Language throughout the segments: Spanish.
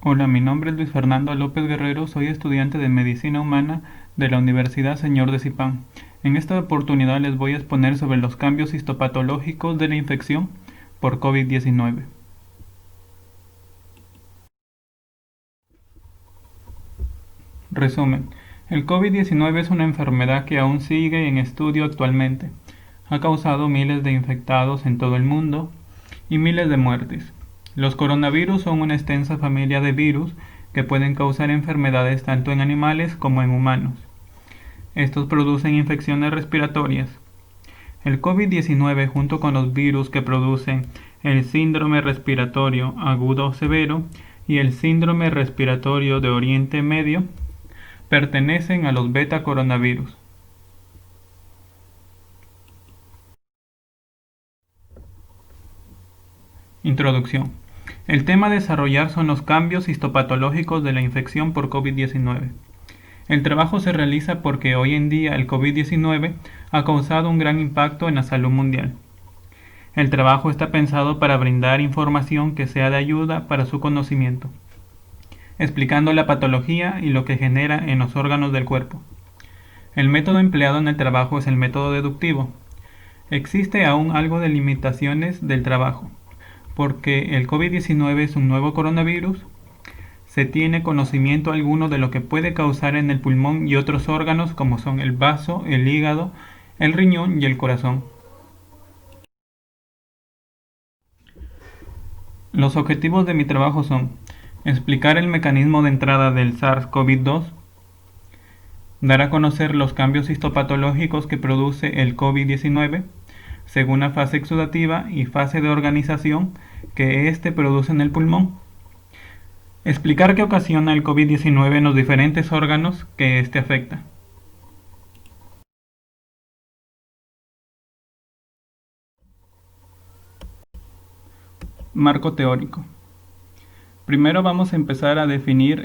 Hola, mi nombre es Luis Fernando López Guerrero, soy estudiante de Medicina Humana de la Universidad Señor de Zipán. En esta oportunidad les voy a exponer sobre los cambios histopatológicos de la infección por COVID-19. Resumen. El COVID-19 es una enfermedad que aún sigue en estudio actualmente. Ha causado miles de infectados en todo el mundo y miles de muertes. Los coronavirus son una extensa familia de virus que pueden causar enfermedades tanto en animales como en humanos. Estos producen infecciones respiratorias. El COVID-19 junto con los virus que producen el síndrome respiratorio agudo severo y el síndrome respiratorio de Oriente Medio pertenecen a los beta coronavirus. Introducción. El tema a desarrollar son los cambios histopatológicos de la infección por COVID-19. El trabajo se realiza porque hoy en día el COVID-19 ha causado un gran impacto en la salud mundial. El trabajo está pensado para brindar información que sea de ayuda para su conocimiento, explicando la patología y lo que genera en los órganos del cuerpo. El método empleado en el trabajo es el método deductivo. Existe aún algo de limitaciones del trabajo, porque el COVID-19 es un nuevo coronavirus. Se tiene conocimiento alguno de lo que puede causar en el pulmón y otros órganos como son el vaso, el hígado, el riñón y el corazón. Los objetivos de mi trabajo son explicar el mecanismo de entrada del SARS-CoV-2, dar a conocer los cambios histopatológicos que produce el COVID-19 según la fase exudativa y fase de organización que éste produce en el pulmón, explicar qué ocasiona el COVID-19 en los diferentes órganos que éste afecta. Marco teórico. Primero vamos a empezar a definir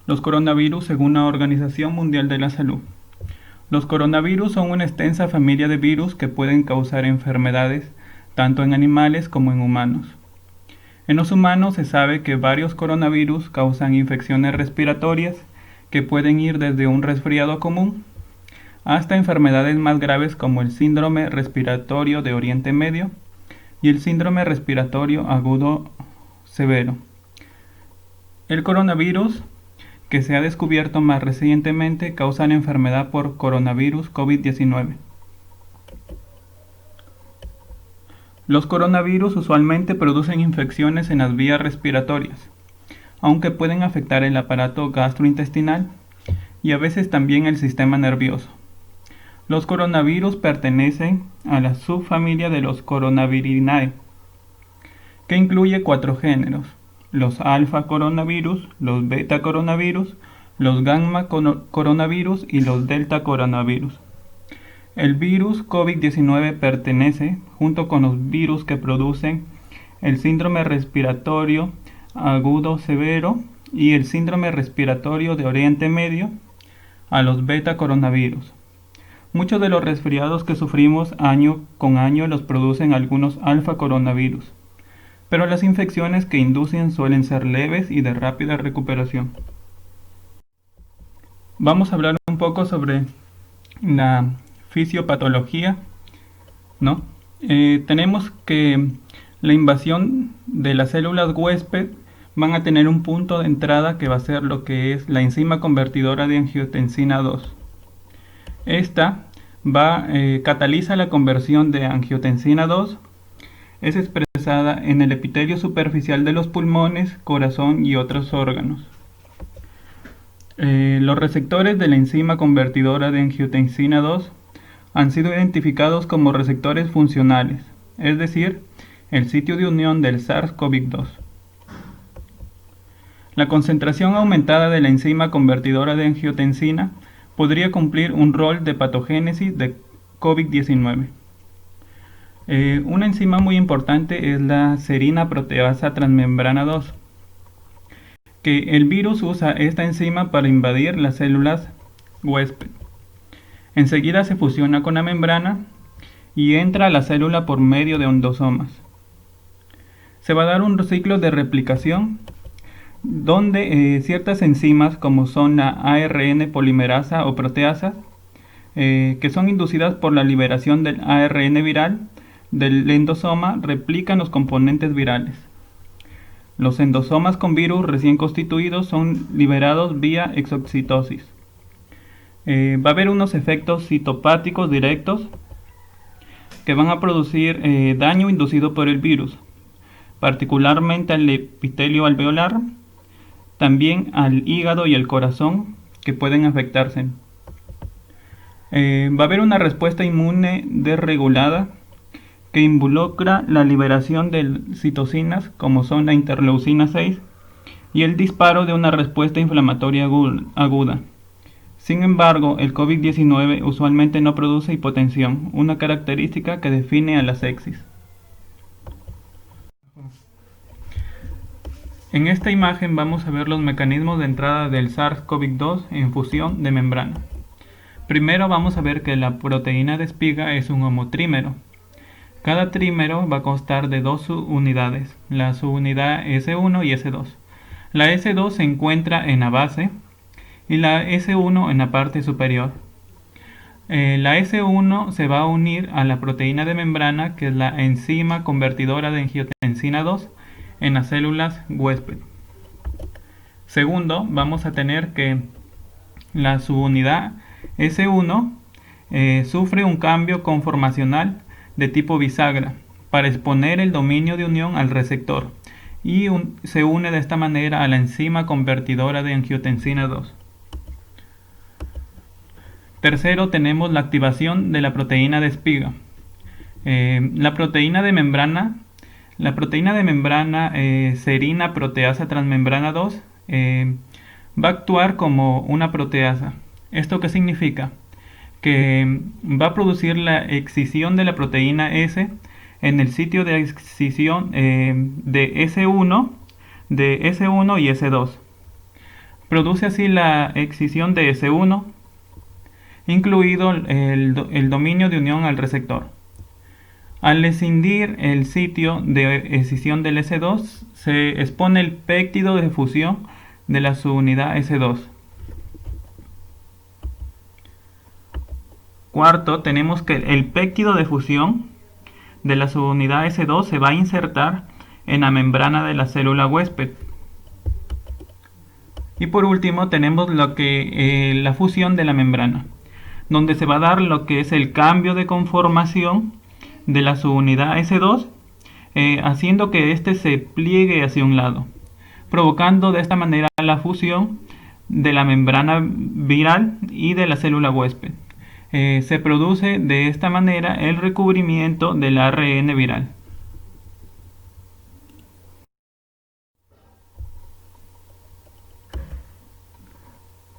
los coronavirus según la Organización Mundial de la Salud. Los coronavirus son una extensa familia de virus que pueden causar enfermedades tanto en animales como en humanos. En los humanos se sabe que varios coronavirus causan infecciones respiratorias que pueden ir desde un resfriado común hasta enfermedades más graves como el síndrome respiratorio de Oriente Medio y el síndrome respiratorio agudo severo. El coronavirus que se ha descubierto más recientemente causa la enfermedad por coronavirus COVID-19. Los coronavirus usualmente producen infecciones en las vías respiratorias, aunque pueden afectar el aparato gastrointestinal y a veces también el sistema nervioso. Los coronavirus pertenecen a la subfamilia de los Coronavirinae, que incluye 4 géneros: los alfa coronavirus, los beta coronavirus, los gamma coronavirus y los delta coronavirus. El virus COVID-19 pertenece, junto con los virus que producen el síndrome respiratorio agudo severo y el síndrome respiratorio de Oriente Medio, a los beta coronavirus. Muchos de los resfriados que sufrimos año con año los producen algunos alfa coronavirus, pero las infecciones que inducen suelen ser leves y de rápida recuperación. Vamos a hablar un poco sobre la fisiopatología, ¿no? Tenemos que la invasión de las células huésped van a tener un punto de entrada que va a ser lo que es la enzima convertidora de angiotensina 2. Esta cataliza la conversión de angiotensina 2. Es expresada en el epitelio superficial de los pulmones, corazón y otros órganos. Los receptores de la enzima convertidora de angiotensina 2 han sido identificados como receptores funcionales, es decir, el sitio de unión del SARS-CoV-2. La concentración aumentada de la enzima convertidora de angiotensina podría cumplir un rol de patogénesis de COVID-19. Una enzima muy importante es la serina proteasa transmembrana 2, que el virus usa esta enzima para invadir las células huésped. Enseguida se fusiona con la membrana y entra a la célula por medio de endosomas. Se va a dar un ciclo de replicación donde ciertas enzimas como son la ARN polimerasa o proteasa, que son inducidas por la liberación del ARN viral del endosoma, replican los componentes virales. Los endosomas con virus recién constituidos son liberados vía exocitosis. Va a haber unos efectos citopáticos directos que van a producir daño inducido por el virus, particularmente al epitelio alveolar, también al hígado y al corazón, que pueden afectarse. Va a haber una respuesta inmune desregulada que involucra la liberación de citocinas como son la interleucina 6 y el disparo de una respuesta inflamatoria aguda. Sin embargo, el COVID-19 usualmente no produce hipotensión, una característica que define a la sepsis. En esta imagen vamos a ver los mecanismos de entrada del SARS-CoV-2 en fusión de membrana. Primero vamos a ver que la proteína de espiga es un homotrímero. Cada trímero va a constar de dos subunidades, la subunidad S1 y S2. La S2 se encuentra en la base y la S1 en la parte superior. La S1 se va a unir a la proteína de membrana, que es la enzima convertidora de angiotensina 2, en las células huésped. Segundo, vamos a tener que la subunidad S1 sufre un cambio conformacional de tipo bisagra para exponer el dominio de unión al receptor y se une de esta manera a la enzima convertidora de angiotensina 2. Tercero, tenemos la activación de la proteína de espiga. La proteína de membrana serina proteasa transmembrana 2 va a actuar como una proteasa. ¿Esto qué significa? Que va a producir la excisión de la proteína S en el sitio de excisión de S1 y S2. Produce así la excisión de S1, incluido el dominio de unión al receptor. Al escindir el sitio de excisión del S2, se expone el péptido de fusión de la subunidad S2. Cuarto, tenemos que el péptido de fusión de la subunidad S2 se va a insertar en la membrana de la célula huésped. Y por último tenemos la fusión de la membrana, donde se va a dar lo que es el cambio de conformación de la subunidad S2, haciendo que éste se pliegue hacia un lado, provocando de esta manera la fusión de la membrana viral y de la célula huésped. Se produce de esta manera el recubrimiento del ARN viral.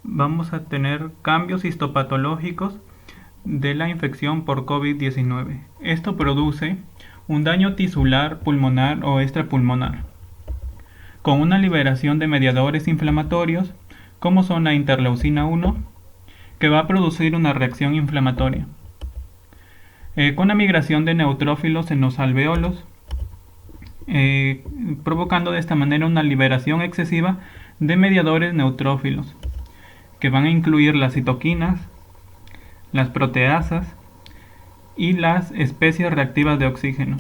Vamos a tener cambios histopatológicos de la infección por COVID-19. Esto produce un daño tisular, pulmonar o extrapulmonar, con una liberación de mediadores inflamatorios como son la interleucina 1, que va a producir una reacción inflamatoria, con la migración de neutrófilos en los alveolos, provocando de esta manera una liberación excesiva de mediadores neutrófilos, que van a incluir las citoquinas, las proteasas y las especies reactivas de oxígeno,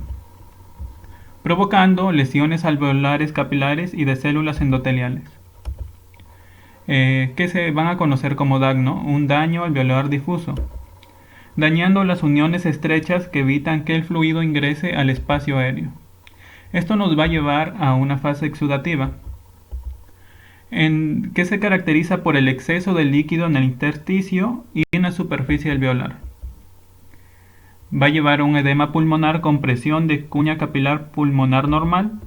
provocando lesiones alveolares capilares y de células endoteliales, que se van a conocer como DAG, un daño alveolar difuso, dañando las uniones estrechas que evitan que el fluido ingrese al espacio aéreo. Esto nos va a llevar a una fase exudativa, que se caracteriza por el exceso de líquido en el intersticio y en la superficie alveolar. Va a llevar a un edema pulmonar con presión de cuña capilar pulmonar normal,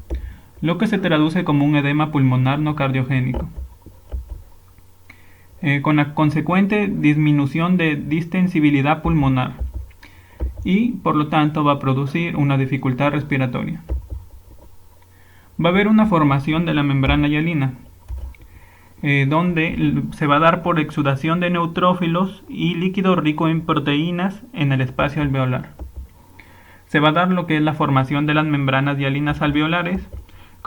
lo que se traduce como un edema pulmonar no cardiogénico, con la consecuente disminución de distensibilidad pulmonar y por lo tanto va a producir una dificultad respiratoria. Va a haber una formación de la membrana hialina, donde se va a dar por exudación de neutrófilos y líquido rico en proteínas en el espacio alveolar. Se va a dar lo que es la formación de las membranas hialinas alveolares,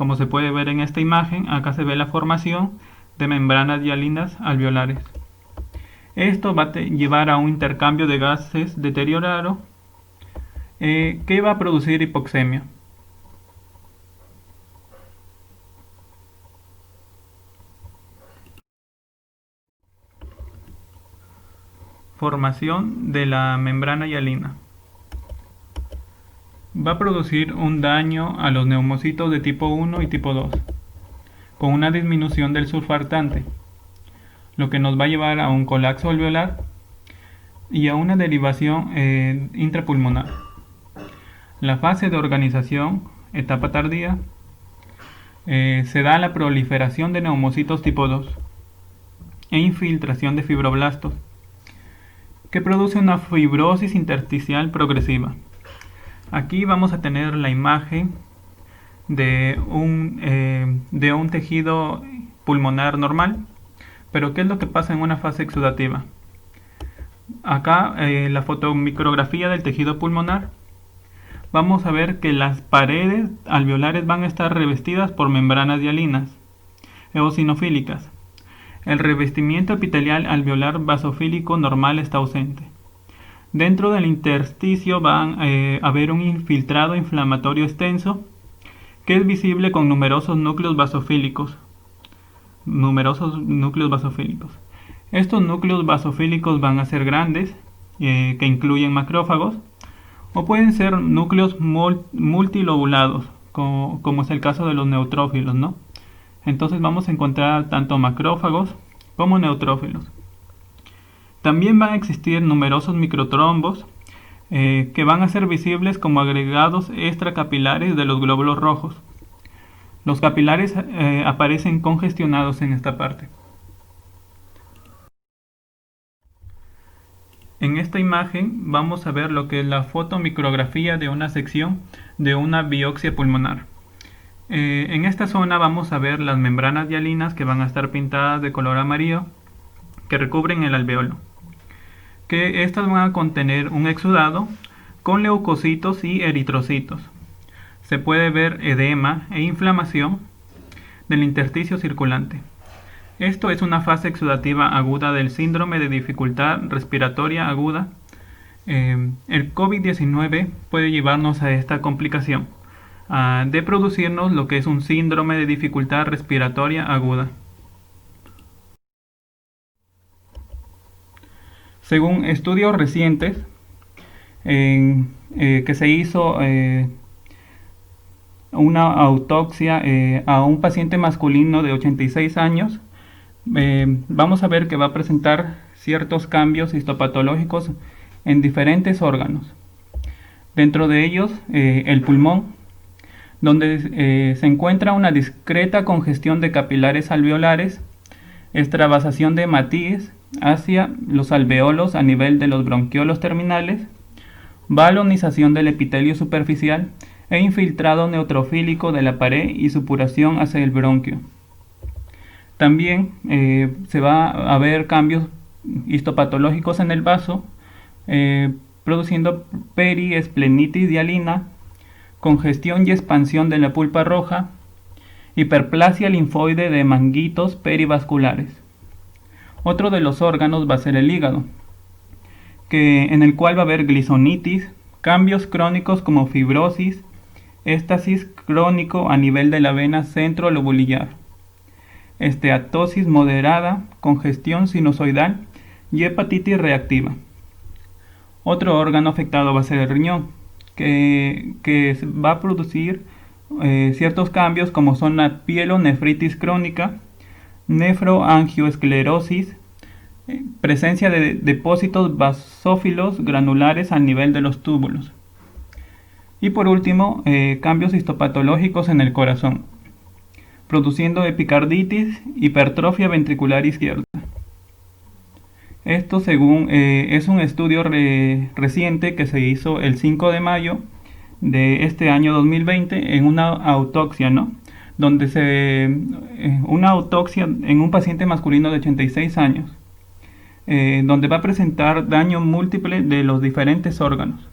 Como se puede ver en esta imagen, acá se ve la formación de membranas hialinas alveolares. Esto va a llevar a un intercambio de gases deteriorado que va a producir hipoxemia. Formación de la membrana hialina. Va a producir un daño a los neumocitos de tipo 1 y tipo 2, con una disminución del surfactante, lo que nos va a llevar a un colapso alveolar y a una derivación intrapulmonar. La fase de organización, etapa tardía, se da la proliferación de neumocitos tipo 2 e infiltración de fibroblastos, que produce una fibrosis intersticial progresiva. Aquí vamos a tener la imagen de un tejido pulmonar normal, pero ¿qué es lo que pasa en una fase exudativa? Acá la fotomicrografía del tejido pulmonar, vamos a ver que las paredes alveolares van a estar revestidas por membranas hialinas eosinofílicas. El revestimiento epitelial alveolar basofílico normal está ausente. Dentro del intersticio va a haber un infiltrado inflamatorio extenso que es visible con numerosos núcleos basofílicos. Estos núcleos basofílicos van a ser grandes, que incluyen macrófagos, o pueden ser núcleos multilobulados, como es el caso de los neutrófilos, ¿no? Entonces vamos a encontrar tanto macrófagos como neutrófilos. También van a existir numerosos microtrombos que van a ser visibles como agregados extracapilares de los glóbulos rojos. Los capilares aparecen congestionados en esta parte. En esta imagen vamos a ver lo que es la fotomicrografía de una sección de una biopsia pulmonar. En esta zona vamos a ver las membranas hialinas que van a estar pintadas de color amarillo que recubren el alveolo. Que estas van a contener un exudado con leucocitos y eritrocitos. Se puede ver edema e inflamación del intersticio circulante. Esto es una fase exudativa aguda del síndrome de dificultad respiratoria aguda. El COVID-19 puede llevarnos a esta complicación, de producirnos lo que es un síndrome de dificultad respiratoria aguda. Según estudios recientes que se hizo una autopsia a un paciente masculino de 86 años, vamos a ver que va a presentar ciertos cambios histopatológicos en diferentes órganos. Dentro de ellos, el pulmón, donde se encuentra una discreta congestión de capilares alveolares, extravasación de hematíes hacia los alveolos a nivel de los bronquiolos terminales, balonización del epitelio superficial e infiltrado neutrofílico de la pared y supuración hacia el bronquio. También se va a ver cambios histopatológicos en el vaso, produciendo periesplenitis hialina, congestión y expansión de la pulpa roja, hiperplasia linfoide de manguitos perivasculares. Otro de los órganos va a ser el hígado, en el cual va a haber glisonitis, cambios crónicos como fibrosis, éstasis crónico a nivel de la vena centrolobulillar, esteatosis moderada, congestión sinusoidal y hepatitis reactiva. Otro órgano afectado va a ser el riñón, que va a producir ciertos cambios como son la pielonefritis crónica, nefroangioesclerosis, presencia de depósitos basófilos granulares al nivel de los túbulos. Y por último, cambios histopatológicos en el corazón, produciendo epicarditis, hipertrofia ventricular izquierda. Esto según es un estudio reciente que se hizo el 5 de mayo de este año 2020 en una autopsia, ¿no? Una autopsia en un paciente masculino de 86 años, donde va a presentar daño múltiple de los diferentes órganos.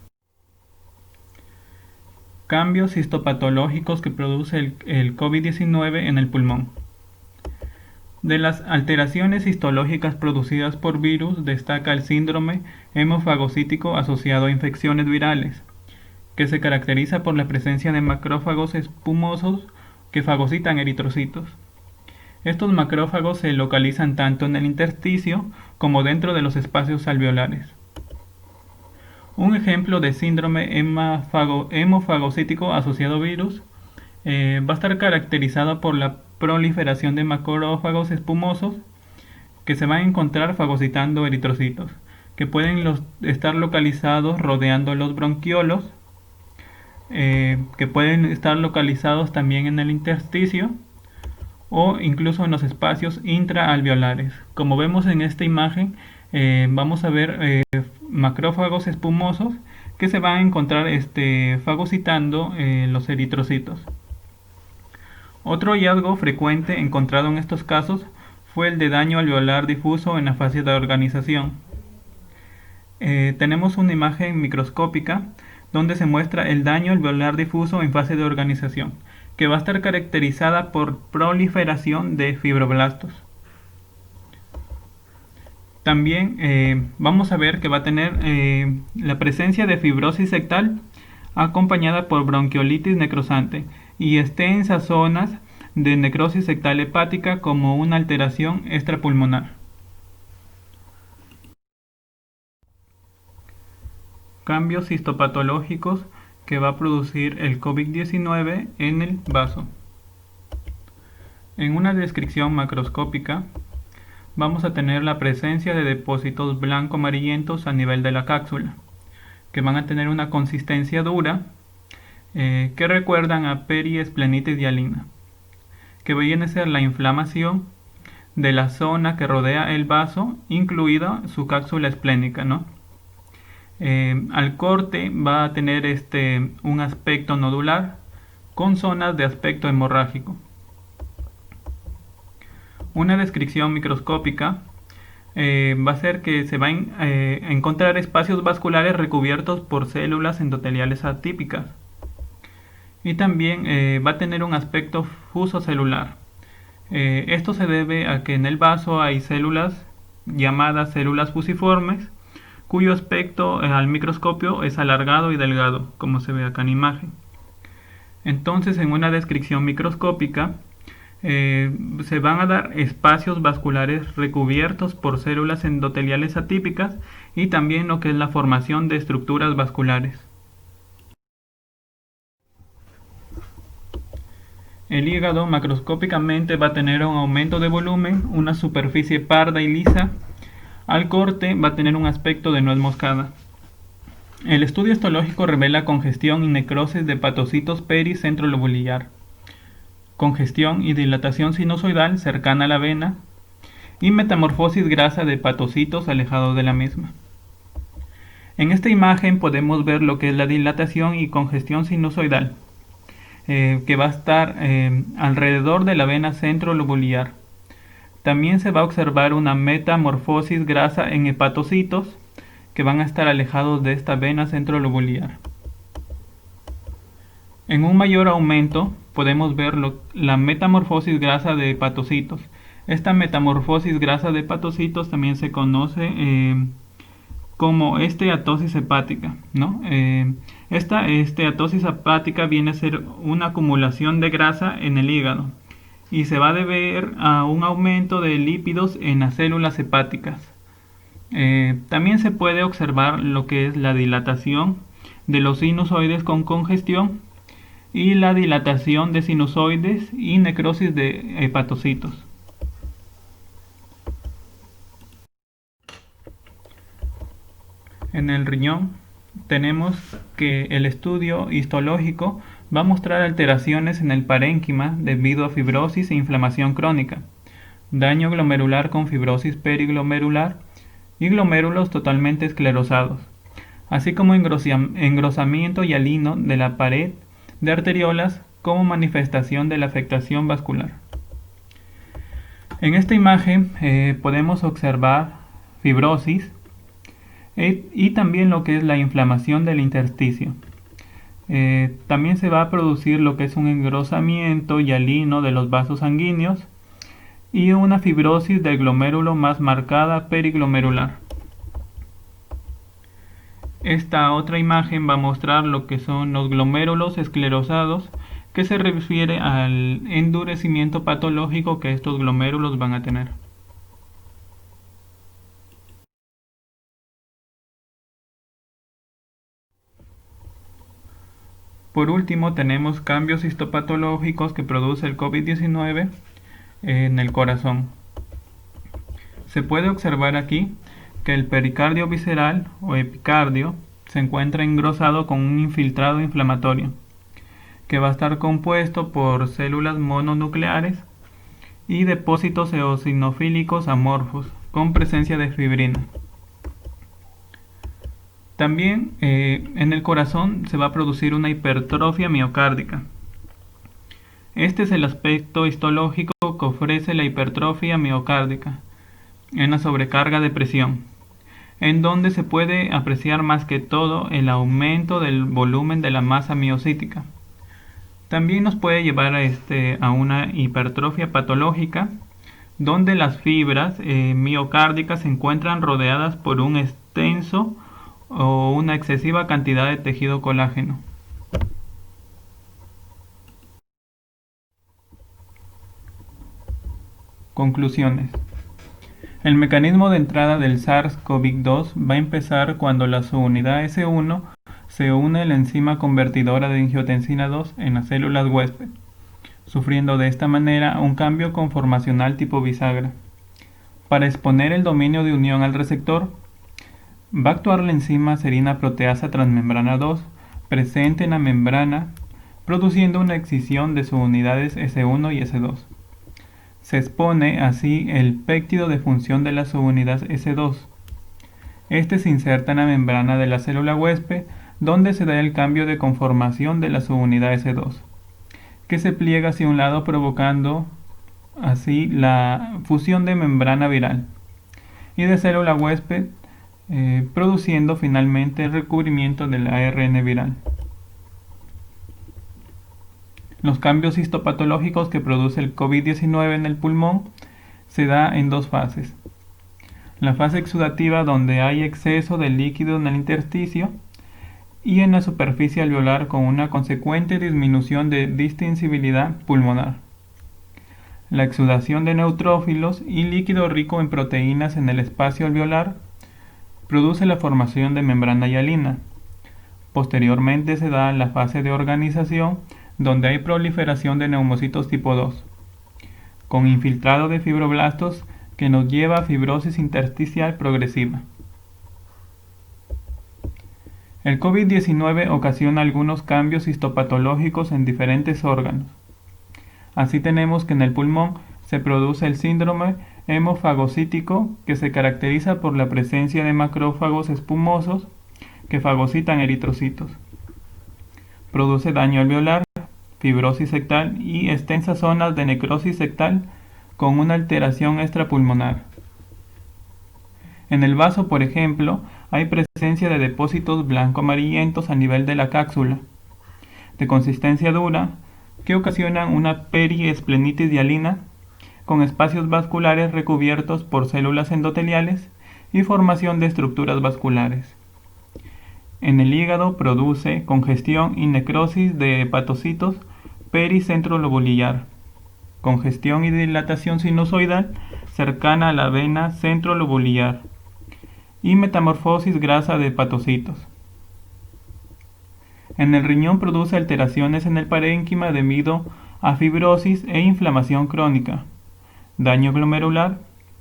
Cambios histopatológicos que produce el COVID-19 en el pulmón. De las alteraciones histológicas producidas por virus destaca el síndrome hemofagocítico asociado a infecciones virales, que se caracteriza por la presencia de macrófagos espumosos que fagocitan eritrocitos. Estos macrófagos se localizan tanto en el intersticio como dentro de los espacios alveolares. Un ejemplo de síndrome hemofagocítico asociado a virus va a estar caracterizado por la proliferación de macrófagos espumosos que se van a encontrar fagocitando eritrocitos, que pueden estar localizados rodeando los bronquiolos, que pueden estar localizados también en el intersticio o incluso en los espacios intraalveolares. Como vemos en esta imagen, vamos a ver macrófagos espumosos que se van a encontrar fagocitando los eritrocitos. Otro hallazgo frecuente encontrado en estos casos fue el de daño alveolar difuso en la fase de organización. Tenemos una imagen microscópica donde se muestra el daño alveolar difuso en fase de organización, que va a estar caracterizada por proliferación de fibroblastos. También vamos a ver que va a tener la presencia de fibrosis sectal acompañada por bronquiolitis necrosante y extensas zonas de necrosis sectal hepática como una alteración extrapulmonar. Cambios histopatológicos que va a producir el COVID-19 en el vaso. En una descripción macroscópica vamos a tener la presencia de depósitos blanco-amarillentos a nivel de la cápsula, que van a tener una consistencia dura que recuerdan a periesplenitis hialina, que viene a ser la inflamación de la zona que rodea el vaso, incluida su cápsula esplénica, ¿no? Al corte va a tener un aspecto nodular con zonas de aspecto hemorrágico. Una descripción microscópica va a ser que se van a encontrar espacios vasculares recubiertos por células endoteliales atípicas. Y también va a tener un aspecto fusocelular. Esto se debe a que en el vaso hay células llamadas células fusiformes, cuyo aspecto al microscopio es alargado y delgado, como se ve acá en imagen. Entonces, en una descripción microscópica, se van a dar espacios vasculares recubiertos por células endoteliales atípicas y también lo que es la formación de estructuras vasculares. El hígado macroscópicamente va a tener un aumento de volumen, una superficie parda y lisa. Al corte va a tener un aspecto de nuez moscada. El estudio histológico revela congestión y necrosis de hepatocitos pericentrolobulillar, congestión y dilatación sinusoidal cercana a la vena y metamorfosis grasa de hepatocitos alejados de la misma. En esta imagen podemos ver lo que es la dilatación y congestión sinusoidal, que va a estar alrededor de la vena centrolobulillar. También se va a observar una metamorfosis grasa en hepatocitos que van a estar alejados de esta vena centrolobulillar. En un mayor aumento podemos ver la metamorfosis grasa de hepatocitos. Esta metamorfosis grasa de hepatocitos también se conoce como esteatosis hepática, ¿no? Esta esteatosis hepática viene a ser una acumulación de grasa en el hígado y se va a deber a un aumento de lípidos en las células hepáticas. También se puede observar lo que es la dilatación de los sinusoides con congestión y la dilatación de sinusoides y necrosis de hepatocitos. En el riñón tenemos que el estudio histológico va a mostrar alteraciones en el parénquima debido a fibrosis e inflamación crónica, daño glomerular con fibrosis periglomerular y glomérulos totalmente esclerosados, así como engrosamiento hialino de la pared de arteriolas como manifestación de la afectación vascular. En esta imagen podemos observar fibrosis y también lo que es la inflamación del intersticio. También se va a producir lo que es un engrosamiento hialino de los vasos sanguíneos y una fibrosis del glomérulo más marcada periglomerular. Esta otra imagen va a mostrar lo que son los glomérulos esclerosados, que se refiere al endurecimiento patológico que estos glomérulos van a tener. Por último, tenemos cambios histopatológicos que produce el COVID-19 en el corazón. Se puede observar aquí que el pericardio visceral o epicardio se encuentra engrosado con un infiltrado inflamatorio que va a estar compuesto por células mononucleares y depósitos eosinofílicos amorfos con presencia de fibrina. También en el corazón se va a producir una hipertrofia miocárdica. Este es el aspecto histológico que ofrece la hipertrofia miocárdica en la sobrecarga de presión, en donde se puede apreciar más que todo el aumento del volumen de la masa miocítica. También nos puede llevar a una hipertrofia patológica, donde las fibras miocárdicas se encuentran rodeadas por un extenso o una excesiva cantidad de tejido colágeno. Conclusiones. El mecanismo de entrada del SARS-CoV-2 va a empezar cuando la subunidad S1 se une a la enzima convertidora de angiotensina 2 en las células huésped, sufriendo de esta manera un cambio conformacional tipo bisagra. Para exponer el dominio de unión al receptor, va a actuar la enzima serina proteasa transmembrana 2 presente en la membrana, produciendo una excisión de subunidades S1 y S2. Se expone así el péptido de función de la subunidad S2. Este se inserta en la membrana de la célula huésped, donde se da el cambio de conformación de la subunidad S2, que se pliega hacia un lado provocando así la fusión de membrana viral y de célula huésped, produciendo finalmente el recubrimiento del ARN viral. Los cambios histopatológicos que produce el COVID-19 en el pulmón se da en dos fases. La fase exudativa, donde hay exceso de líquido en el intersticio, y en la superficie alveolar con una consecuente disminución de distensibilidad pulmonar. La exudación de neutrófilos y líquido rico en proteínas en el espacio alveolar produce la formación de membrana hialina. Posteriormente se da la fase de organización, donde hay proliferación de neumocitos tipo 2, con infiltrado de fibroblastos que nos lleva a fibrosis intersticial progresiva. El COVID-19 ocasiona algunos cambios histopatológicos en diferentes órganos. Así tenemos que en el pulmón se produce el síndrome hemofagocítico, que se caracteriza por la presencia de macrófagos espumosos que fagocitan eritrocitos. Produce daño alveolar, fibrosis sectal y extensas zonas de necrosis sectal con una alteración extrapulmonar. En el vaso, por ejemplo, hay presencia de depósitos blanco-amarillentos a nivel de la cápsula, de consistencia dura, que ocasionan una periesplenitis hialina, con espacios vasculares recubiertos por células endoteliales y formación de estructuras vasculares. En el hígado produce congestión y necrosis de hepatocitos pericentrolobulillar, congestión y dilatación sinusoidal cercana a la vena centrolobulillar y metamorfosis grasa de hepatocitos. En el riñón produce alteraciones en el parénquima debido a fibrosis e inflamación crónica, daño glomerular,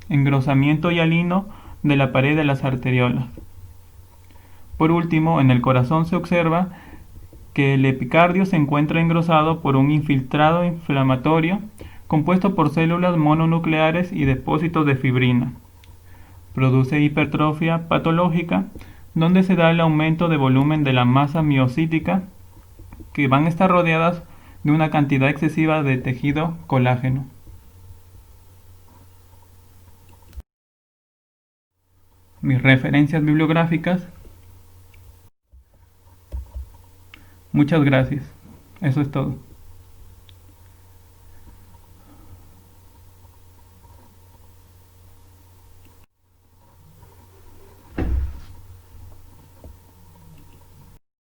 engrosamiento hialino de la pared de las arteriolas. Por último, en el corazón se observa que el epicardio se encuentra engrosado por un infiltrado inflamatorio compuesto por células mononucleares y depósitos de fibrina. Produce hipertrofia patológica, donde se da el aumento de volumen de la masa miocítica, que van a estar rodeadas de una cantidad excesiva de tejido colágeno. Mis referencias bibliográficas. Muchas gracias. Eso es todo.